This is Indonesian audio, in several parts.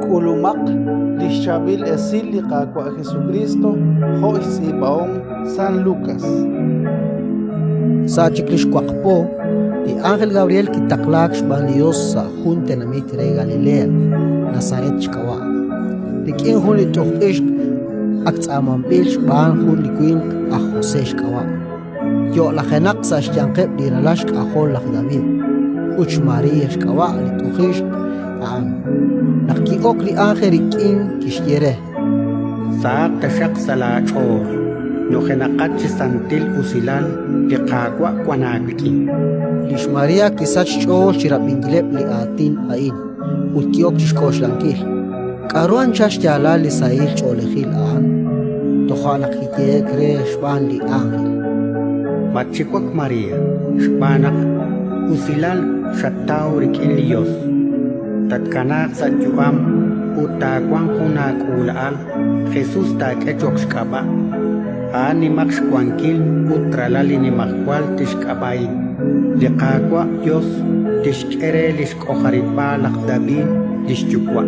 Kulumak lixchabil esil liqaqua Jesucristo ho isibaon San Lucas. Sa chiclixcuacpo, y Ángel Gabriel quitaklac xban Dios sa junte namit re Galilea, Nazaret xkawa. Likin hun lituxtixk aktzamambil xban hun likuin a José xkawa. Yo la jenak sa xyanqeb liralashk a Jol lak David. Uch María xkawa lituxixk aan. Nakiok li Ángel likin kixyere. Saak tashak salachor. No genakatsi santil usilal liqaqwa kwanagwiki. Lish María kisach chol chirapingilep li atin ain. Utkiok chishkoshlanquil. Karuan chash yala li sail cholejil aan. Tojanak hikye kre shban li Ángel. Machikwak María, shbanak usilal shattaw rikin liyos. Tatkanak sa yuam utakwang kunak ulaal Jesus ta kechok shkaba. Ani max kwankil utralali ni makwal tishkabain. Liqaqwa Dios tishkere lishkoharipa lakdabi lishchukwa.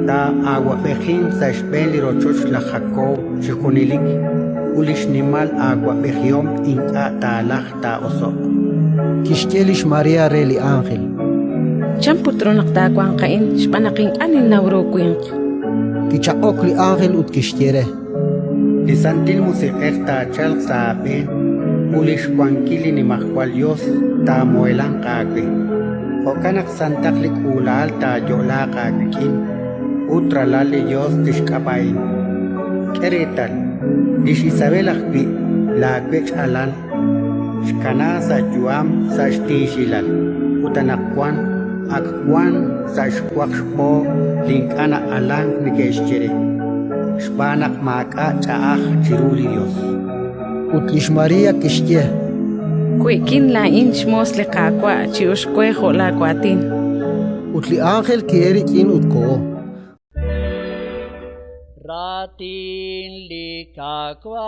Ta agua bejin sa shben lirochoch la Jacob shikunilik. Ulishnimal agua bejiom inka ta lach ta osok. Kishkelish María re li Ángel. Champutronak ta kwang kain shpanaking anin nawro kwink. Kichakok li Ángel ut kishyere. Lisantil musiker ta chalk sa ape, ulish kwankili ni makwal Dios ta moelang kagwe. O kanak santaklik ulal ta yola kagwikin, utralali Dios tishkabain. Keretal, dish Isabel akwi, lagwech alal, shkana sa juam sa shtishilal, utanakwan, akwan sa shkwakshpo, linkana alang ni keshchere. Shbanak maka chaach chiruli Dios. Utlish María kishye. Kwikin la inch mos liqaqwa chiushkwejo la kwatin. Utli Ángel kieri kin utko. Ratin likaqwa.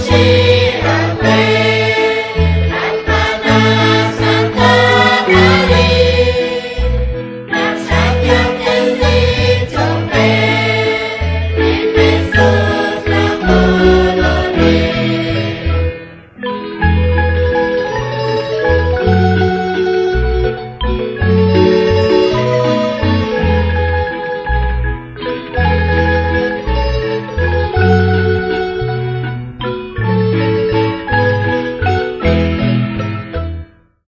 Shri